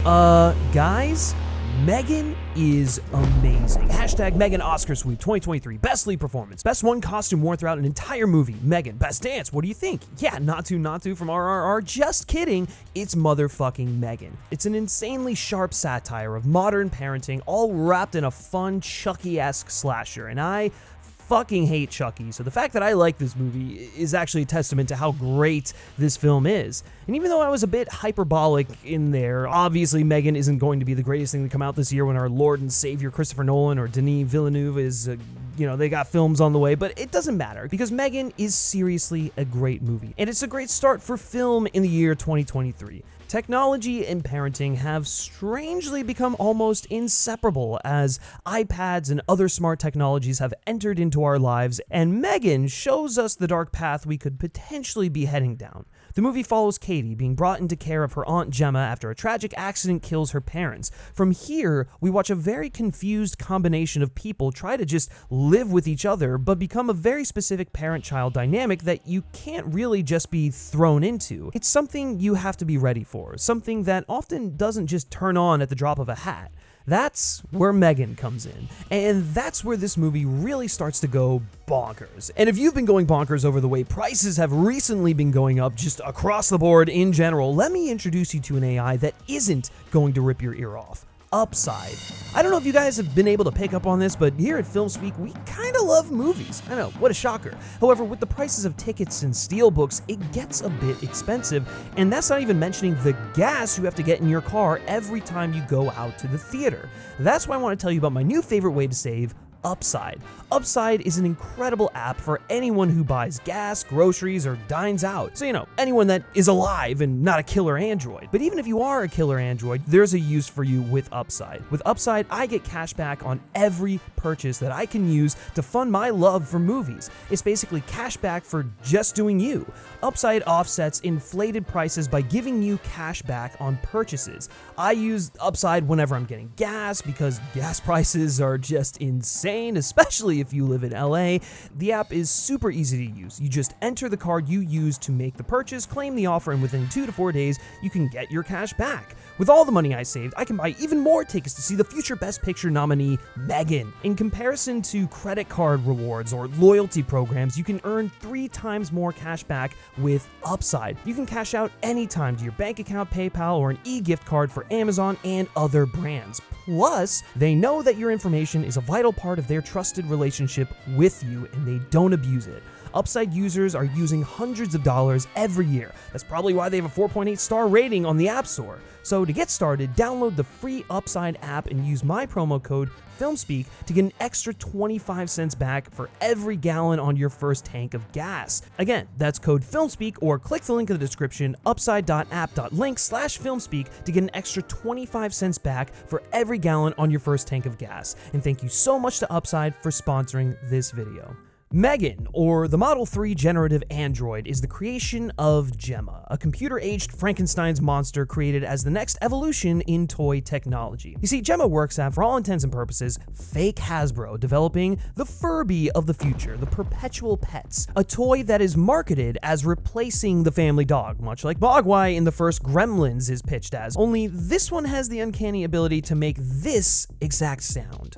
Guys, M3GAN is amazing. Hashtag M3GAN Oscar Sweep 2023. Best lead performance. Best one costume worn throughout an entire movie. M3GAN. Best dance. What do you think? Yeah, not to from RRR. Just kidding. It's motherfucking M3GAN. It's an insanely sharp satire of modern parenting, all wrapped in a fun Chucky-esque slasher. And I fucking hate Chucky, so the fact that I like this movie is actually a testament to how great this film is. And even though I was a bit hyperbolic in there, obviously M3GAN isn't going to be the greatest thing to come out this year when our Lord and Savior Christopher Nolan or Denis Villeneuve is, they got films on the way, but it doesn't matter because M3GAN is seriously a great movie. And it's a great start for film in the year 2023. Technology and parenting have strangely become almost inseparable as iPads and other smart technologies have entered into our lives, and M3GAN shows us the dark path we could potentially be heading down. The movie follows Katie being brought into care of her aunt Gemma after a tragic accident kills her parents. From here, we watch a very confused combination of people try to just live with each other, but become a very specific parent-child dynamic that you can't really just be thrown into. It's something you have to be ready for, something that often doesn't just turn on at the drop of a hat. That's where M3GAN comes in, and that's where this movie really starts to go bonkers. And if you've been going bonkers over the way prices have recently been going up just across the board in general, let me introduce you to an AI that isn't going to rip your ear off. Upside. I don't know if you guys have been able to pick up on this, but here at FilmSpeak, we kind of love movies. I know, what a shocker. However, with the prices of tickets and steelbooks, it gets a bit expensive, and that's not even mentioning the gas you have to get in your car every time you go out to the theater. That's why I want to tell you about my new favorite way to save, Upside. Upside is an incredible app for anyone who buys gas, groceries, or dines out. So, anyone that is alive and not a killer android. But even if you are a killer android, there's a use for you with Upside. With Upside, I get cash back on every purchase that I can use to fund my love for movies. It's basically cash back for just doing you. Upside offsets inflated prices by giving you cash back on purchases. I use Upside whenever I'm getting gas because gas prices are just insane, especially if you live in LA. The app is super easy to use. You just enter the card you used to make the purchase, claim the offer, and within 2 to 4 days, you can get your cash back. With all the money I saved, I can buy even more tickets to see the future Best Picture nominee, M3GAN. In comparison to credit card rewards or loyalty programs, you can earn 3 times more cash back with Upside. You can cash out anytime to your bank account, PayPal, or an e-gift card for Amazon and other brands. Plus, they know that your information is a vital part of their trusted relationship with you, and they don't abuse it. Upside users are using hundreds of dollars every year. That's probably why they have a 4.8 star rating on the App Store. So to get started, download the free Upside app and use my promo code FilmSpeak to get an extra 25 cents back for every gallon on your first tank of gas. Again, that's code FilmSpeak, or click the link in the description, upside.app.link/FilmSpeak, to get an extra 25 cents back for every gallon on your first tank of gas. And thank you so much to Upside for sponsoring this video. M3GAN, or the Model 3 generative android, is the creation of Gemma, a computer-aged Frankenstein's monster created as the next evolution in toy technology. You see, Gemma works at, for all intents and purposes, fake Hasbro, developing the Furby of the future, the Perpetual Pets, a toy that is marketed as replacing the family dog, much like Mogwai in the first Gremlins is pitched as, only this one has the uncanny ability to make this exact sound.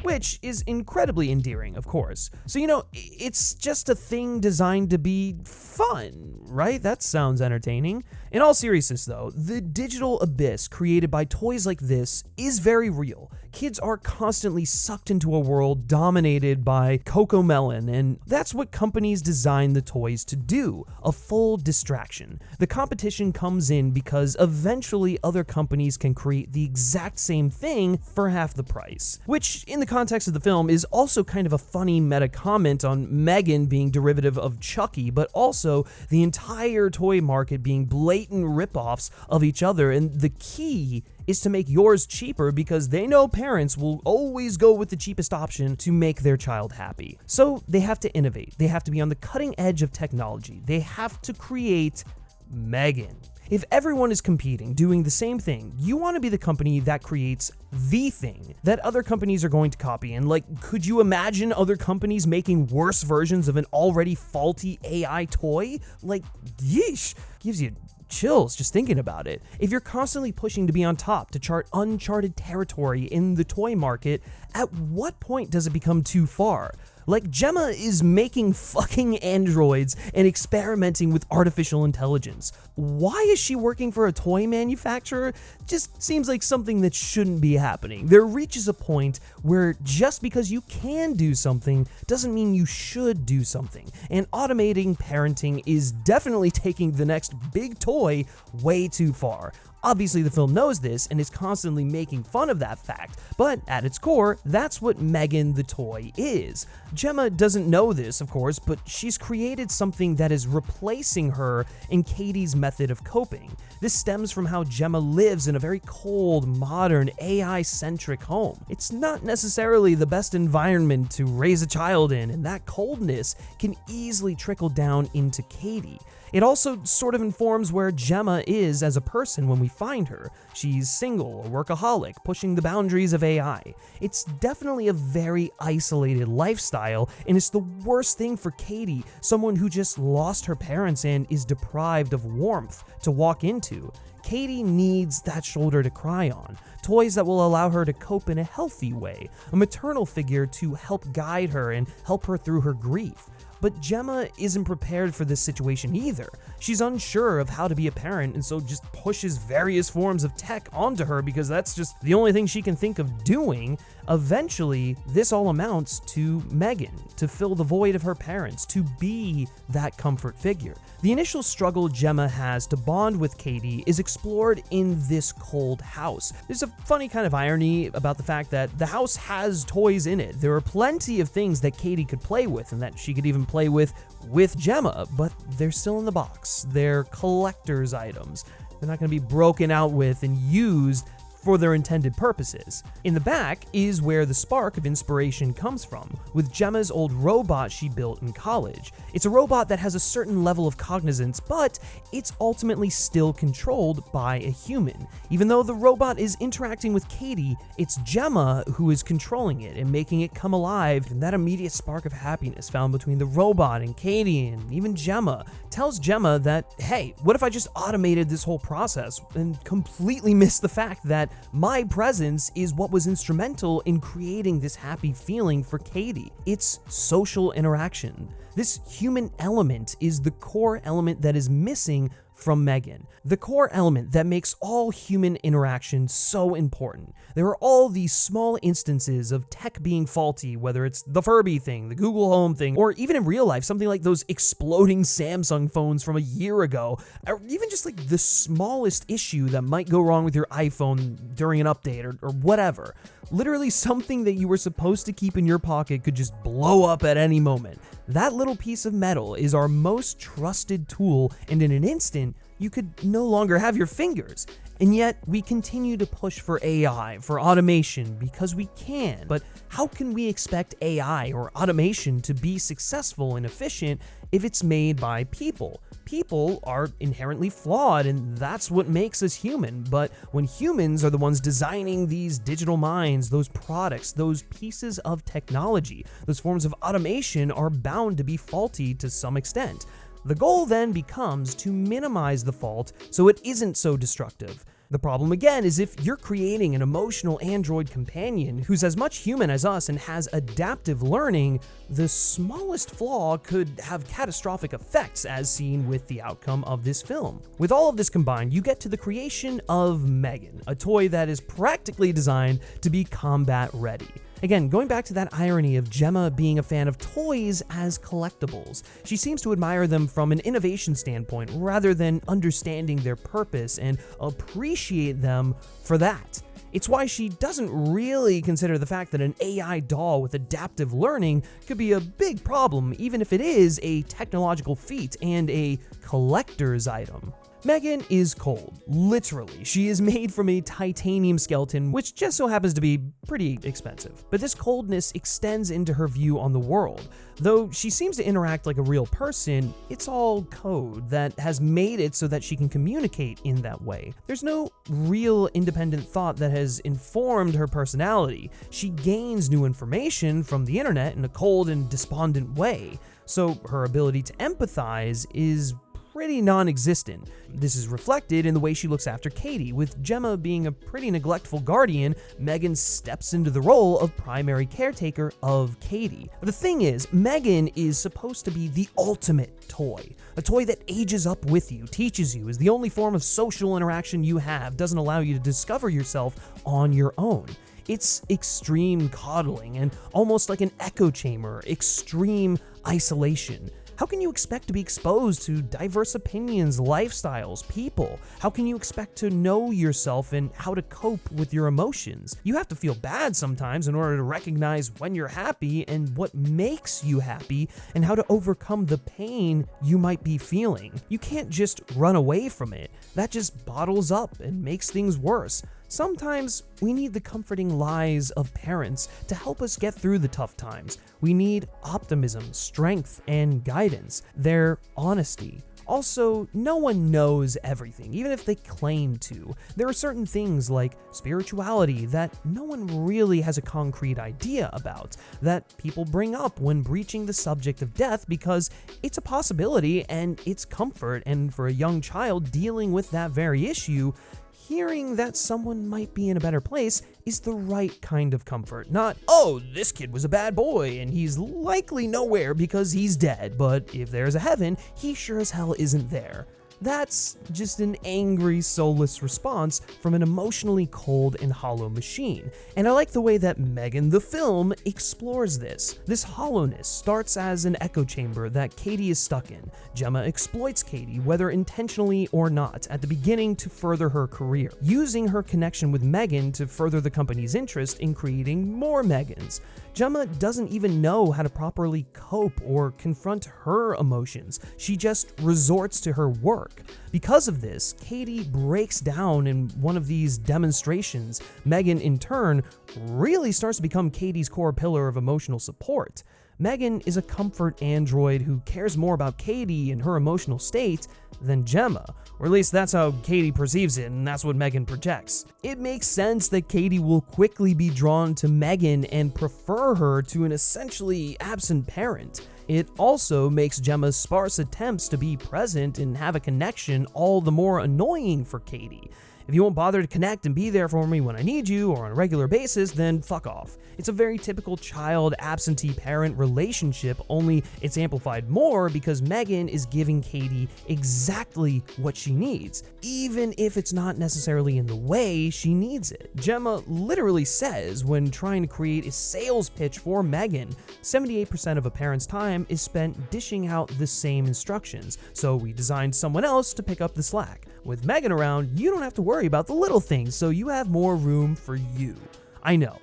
Which is incredibly endearing, of course. So, it's just a thing designed to be fun, right? That sounds entertaining. In all seriousness, though, the digital abyss created by toys like this is very real. Kids are constantly sucked into a world dominated by Cocomelon, and that's what companies design the toys to do, a full distraction. The competition comes in because eventually other companies can create the exact same thing for half the price, which in the context of the film is also kind of a funny meta comment on M3GAN being derivative of Chucky, but also the entire toy market being blatant ripoffs of each other, and the key is to make yours cheaper because they know parents will always go with the cheapest option to make their child happy. So they have to innovate. They have to be on the cutting edge of technology. They have to create M3GAN. If everyone is competing, doing the same thing, you want to be the company that creates the thing that other companies are going to copy. And could you imagine other companies making worse versions of an already faulty AI toy? Yeesh, gives you chills just thinking about it. If you're constantly pushing to be on top, to chart uncharted territory in the toy market, at what point does it become too far? Like, Gemma is making fucking androids and experimenting with artificial intelligence. Why is she working for a toy manufacturer? Just seems like something that shouldn't be happening. There reaches a point where just because you can do something doesn't mean you should do something. And automating parenting is definitely taking the next big toy way too far. Obviously, the film knows this and is constantly making fun of that fact, but at its core, that's what M3GAN the toy is. Gemma doesn't know this, of course, but she's created something that is replacing her in Katie's method of coping. This stems from how Gemma lives in a very cold, modern, AI-centric home. It's not necessarily the best environment to raise a child in, and that coldness can easily trickle down into Katie. It also sort of informs where Gemma is as a person when we find her. She's single, a workaholic, pushing the boundaries of AI. It's definitely a very isolated lifestyle, and it's the worst thing for Katie, someone who just lost her parents and is deprived of warmth to walk into. Katie needs that shoulder to cry on, toys that will allow her to cope in a healthy way, a maternal figure to help guide her and help her through her grief. But Gemma isn't prepared for this situation either. She's unsure of how to be a parent and so just pushes various forms of tech onto her because that's just the only thing she can think of doing. Eventually, this all amounts to M3GAN, to fill the void of her parents, to be that comfort figure. The initial struggle Gemma has to bond with Katie is explored in this cold house. There's a funny kind of irony about the fact that the house has toys in it. There are plenty of things that Katie could play with and that she could even play with Gemma, but they're still in the box. They're collector's items. They're not going to be broken out with and used for their intended purposes. In the back is where the spark of inspiration comes from, with Gemma's old robot she built in college. It's a robot that has a certain level of cognizance, but it's ultimately still controlled by a human. Even though the robot is interacting with Katie, it's Gemma who is controlling it and making it come alive, and that immediate spark of happiness found between the robot and Katie and even Gemma tells Gemma that, hey, what if I just automated this whole process and completely missed the fact that my presence is what was instrumental in creating this happy feeling for Katie. It's social interaction. This human element is the core element that is missing from M3GAN, the core element that makes all human interaction so important. There are all these small instances of tech being faulty, whether it's the Furby thing, the Google Home thing, or even in real life, something like those exploding Samsung phones from a year ago, or even just like the smallest issue that might go wrong with your iPhone during an update or whatever. Literally something that you were supposed to keep in your pocket could just blow up at any moment. That little piece of metal is our most trusted tool, and in an instant, you could no longer have your fingers. And yet, we continue to push for AI, for automation, because we can. But how can we expect AI or automation to be successful and efficient if it's made by people? People are inherently flawed, and that's what makes us human. But when humans are the ones designing these digital minds, those products, those pieces of technology, those forms of automation are bound to be faulty to some extent. The goal then becomes to minimize the fault so it isn't so destructive. The problem again is if you're creating an emotional android companion who's as much human as us and has adaptive learning, the smallest flaw could have catastrophic effects as seen with the outcome of this film. With all of this combined, you get to the creation of M3GAN, a toy that is practically designed to be combat ready. Again, going back to that irony of Gemma being a fan of toys as collectibles, she seems to admire them from an innovation standpoint rather than understanding their purpose and appreciate them for that. It's why she doesn't really consider the fact that an AI doll with adaptive learning could be a big problem, even if it is a technological feat and a collector's item. M3GAN is cold, literally. She is made from a titanium skeleton, which just so happens to be pretty expensive. But this coldness extends into her view on the world. Though she seems to interact like a real person, it's all code that has made it so that she can communicate in that way. There's no real independent thought that has informed her personality. She gains new information from the internet in a cold and despondent way, so her ability to empathize is pretty non-existent. This is reflected in the way she looks after Katie. With Gemma being a pretty neglectful guardian, M3GAN steps into the role of primary caretaker of Katie. But the thing is, M3GAN is supposed to be the ultimate toy. A toy that ages up with you, teaches you, is the only form of social interaction you have, doesn't allow you to discover yourself on your own. It's extreme coddling and almost like an echo chamber, extreme isolation. How can you expect to be exposed to diverse opinions, lifestyles, people? How can you expect to know yourself and how to cope with your emotions? You have to feel bad sometimes in order to recognize when you're happy and what makes you happy and how to overcome the pain you might be feeling. You can't just run away from it. That just bottles up and makes things worse. Sometimes we need the comforting lies of parents to help us get through the tough times. We need optimism, strength, and guidance, their honesty. Also, no one knows everything, even if they claim to. There are certain things like spirituality that no one really has a concrete idea about, that people bring up when breaching the subject of death because it's a possibility and it's comfort, and for a young child dealing with that very issue, hearing that someone might be in a better place is the right kind of comfort, not, oh, this kid was a bad boy and he's likely nowhere because he's dead, but if there's a heaven, he sure as hell isn't there. That's just an angry, soulless response from an emotionally cold and hollow machine. And I like the way that M3GAN the film explores this. This hollowness starts as an echo chamber that Katie is stuck in. Gemma exploits Katie, whether intentionally or not, at the beginning to further her career, using her connection with M3GAN to further the company's interest in creating more M3GANs. Gemma doesn't even know how to properly cope or confront her emotions. She just resorts to her work. Because of this, Katie breaks down in one of these demonstrations. M3GAN, in turn, really starts to become Katie's core pillar of emotional support. M3GAN is a comfort android who cares more about Katie and her emotional state than Gemma, or at least that's how Katie perceives it, and that's what M3GAN projects. It makes sense that Katie will quickly be drawn to M3GAN and prefer her to an essentially absent parent. It also makes Gemma's sparse attempts to be present and have a connection all the more annoying for Katie. If you won't bother to connect and be there for me when I need you or on a regular basis, then fuck off. It's a very typical child-absentee parent relationship, only it's amplified more because M3GAN is giving Katie exactly what she needs, even if it's not necessarily in the way she needs it. Gemma literally says when trying to create a sales pitch for M3GAN, 78% of a parent's time is spent dishing out the same instructions, so we designed someone else to pick up the slack. With M3GAN around, you don't have to worry about the little things, so you have more room for you. I know.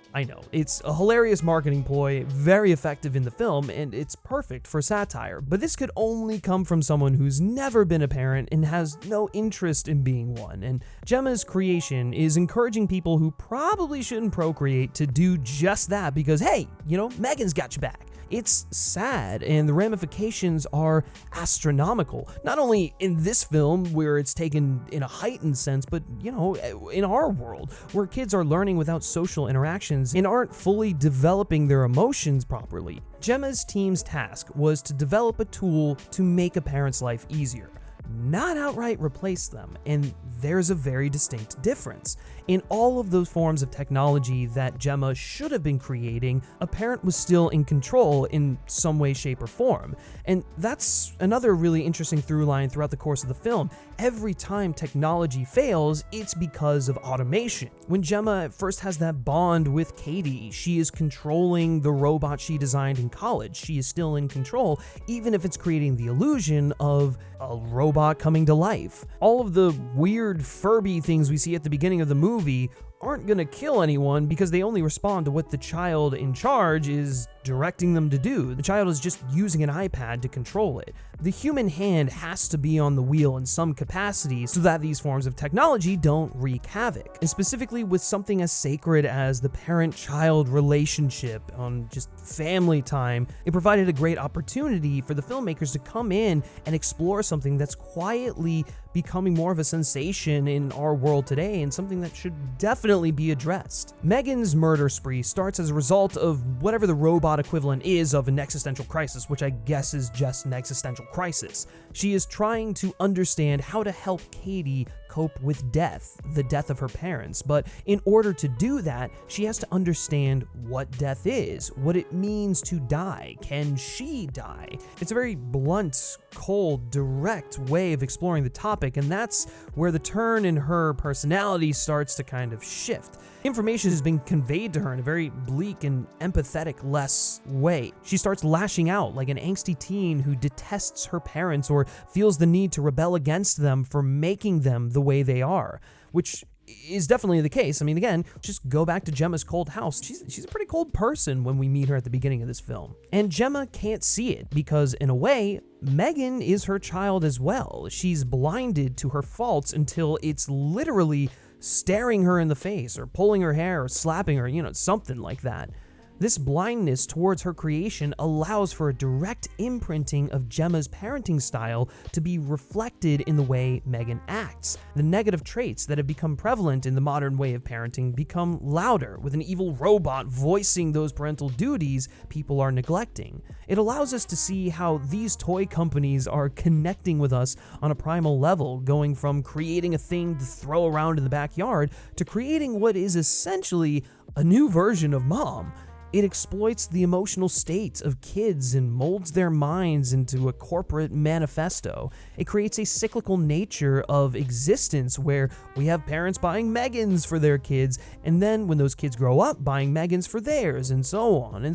It's a hilarious marketing ploy, very effective in the film, and it's perfect for satire, but this could only come from someone who's never been a parent and has no interest in being one, and Gemma's creation is encouraging people who probably shouldn't procreate to do just that because, hey, M3GAN's got your back. It's sad, and the ramifications are astronomical. Not only in this film, where it's taken in a heightened sense, but, in our world, where kids are learning without social interactions and aren't fully developing their emotions properly. Gemma's team's task was to develop a tool to make a parent's life easier, not outright replace them, and there's a very distinct difference. In all of those forms of technology that Gemma should have been creating, a parent was still in control in some way, shape, or form. And that's another really interesting through line throughout the course of the film. Every time technology fails, it's because of automation. When Gemma first has that bond with Katie, she is controlling the robot she designed in college. She is still in control, even if it's creating the illusion of a robot coming to life. All of the weird Furby things we see at the beginning of the movie aren't gonna kill anyone because they only respond to what the child in charge is directing them to do. The child is just using an iPad to control it. The human hand has to be on the wheel in some capacity so that these forms of technology don't wreak havoc. And specifically with something as sacred as the parent-child relationship on just family time, it provided a great opportunity for the filmmakers to come in and explore something that's quietly becoming more of a sensation in our world today and something that should definitely be addressed. Megan's murder spree starts as a result of whatever the robot equivalent is of an existential crisis, which I guess is just an existential crisis. She is trying to understand how to help Katie cope with death, the death of her parents, but in order to do that, she has to understand what death is, what it means to die. Can she die? It's a very blunt, cold, direct way of exploring the topic, and that's where the turn in her personality starts to kind of shift. Information has been conveyed to her in a very bleak and empathetic-less way. She starts lashing out like an angsty teen who detests her parents or feels the need to rebel against them for making them the way they are, which is definitely the case. I mean, again, just go back to Gemma's cold house. She's a pretty cold person when we meet her at the beginning of this film. And Gemma can't see it because, in a way, Megan is her child as well. She's blinded to her faults until it's literally staring her in the face or pulling her hair or slapping her, something like that. This blindness towards her creation allows for a direct imprinting of Gemma's parenting style to be reflected in the way Megan acts. The negative traits that have become prevalent in the modern way of parenting become louder, with an evil robot voicing those parental duties people are neglecting. It allows us to see how these toy companies are connecting with us on a primal level, going from creating a thing to throw around in the backyard to creating what is essentially a new version of mom. It exploits the emotional state of kids and molds their minds into a corporate manifesto. It creates a cyclical nature of existence where we have parents buying Megans for their kids, and then when those kids grow up, buying Megans for theirs, and so on,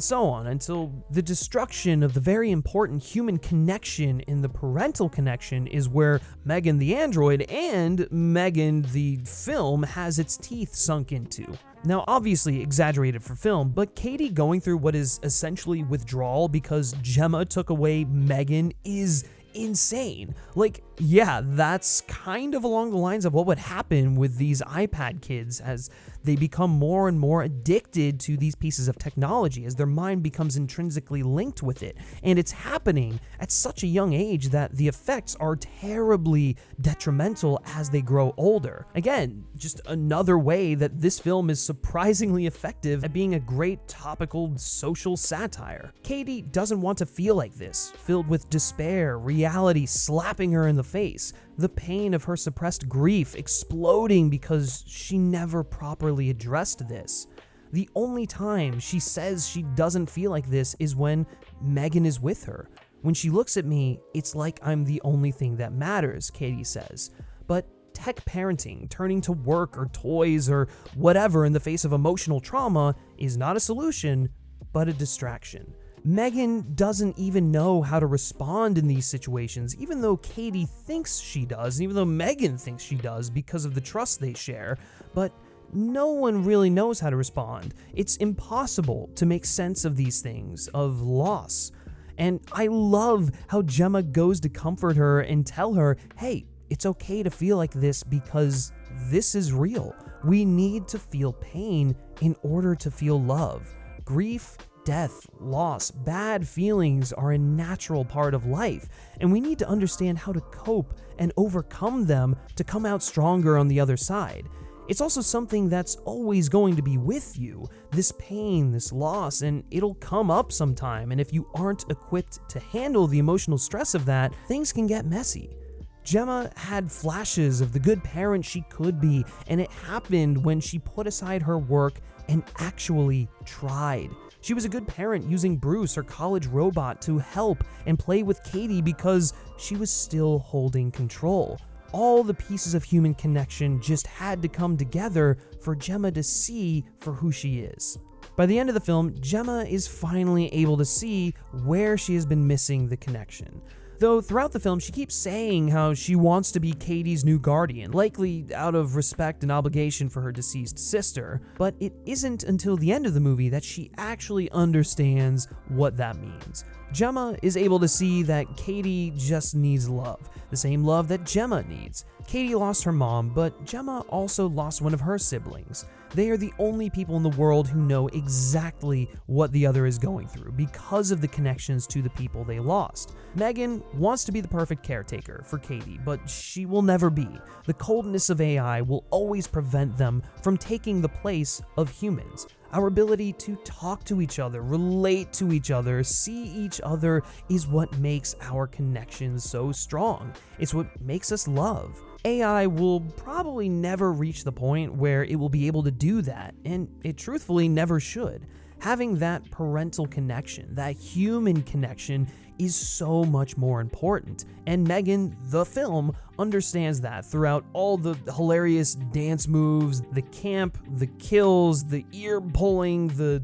until the destruction of the very important human connection in the parental connection is where Megan the android and Megan the film has its teeth sunk into. Now, obviously exaggerated for film, but Katie going through what is essentially withdrawal because Gemma took away Megan is insane. Like, yeah, that's kind of along the lines of what would happen with these iPad kids as they become more and more addicted to these pieces of technology, as their mind becomes intrinsically linked with it. And it's happening at such a young age that the effects are terribly detrimental as they grow older. Again, just another way that this film is surprisingly effective at being a great topical social satire. Katie doesn't want to feel like this, filled with despair, reality slapping her in the face, the pain of her suppressed grief exploding because she never properly addressed this. The only time she says she doesn't feel like this is when Megan is with her. When she looks at me, it's like I'm the only thing that matters, Katie says. But tech parenting, turning to work or toys or whatever in the face of emotional trauma is not a solution, but a distraction. Megan doesn't even know how to respond in these situations, even though Katie thinks she does, even though Megan thinks she does because of the trust they share, but no one really knows how to respond. It's impossible to make sense of these things, of loss. And I love how Gemma goes to comfort her and tell her, hey, it's okay to feel like this because this is real. We need to feel pain in order to feel love. Grief, death, loss, bad feelings are a natural part of life, and we need to understand how to cope and overcome them to come out stronger on the other side. It's also something that's always going to be with you, this pain, this loss, and it'll come up sometime, and if you aren't equipped to handle the emotional stress of that, things can get messy. Gemma had flashes of the good parent she could be, and it happened when she put aside her work and actually tried. She was a good parent using Bruce, her college robot, to help and play with Katie because she was still holding control. All the pieces of human connection just had to come together for Gemma to see for who she is. By the end of the film, Gemma is finally able to see where she has been missing the connection. Though throughout the film, she keeps saying how she wants to be Katie's new guardian, likely out of respect and obligation for her deceased sister, but it isn't until the end of the movie that she actually understands what that means. Gemma is able to see that Katie just needs love, the same love that Gemma needs. Katie lost her mom, but Gemma also lost one of her siblings. They are the only people in the world who know exactly what the other is going through because of the connections to the people they lost. M3GAN wants to be the perfect caretaker for Katie, but she will never be. The coldness of AI will always prevent them from taking the place of humans. Our ability to talk to each other, relate to each other, see each other is what makes our connections so strong. It's what makes us love. AI will probably never reach the point where it will be able to do that, and it truthfully never should. Having that parental connection, that human connection, is so much more important. And M3GAN, the film, understands that throughout all the hilarious dance moves, the camp, the kills, the ear pulling, the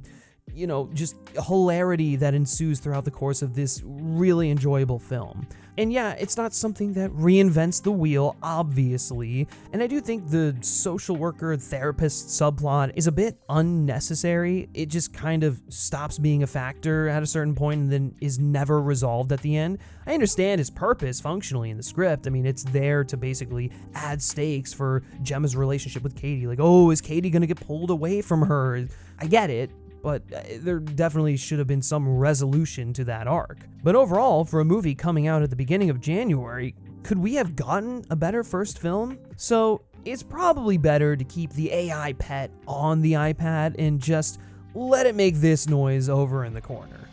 just hilarity that ensues throughout the course of this really enjoyable film. And yeah, it's not something that reinvents the wheel, obviously, and I do think the social worker therapist subplot is a bit unnecessary. It just kind of stops being a factor at a certain point and then is never resolved at the end. I understand its purpose functionally in the script. I mean, it's there to basically add stakes for Gemma's relationship with Katie. Like, oh, is Katie gonna get pulled away from her? I get it, but there definitely should have been some resolution to that arc. But overall, for a movie coming out at the beginning of January, could we have gotten a better first film? So it's probably better to keep the AI pet on the iPad and just let it make this noise over in the corner.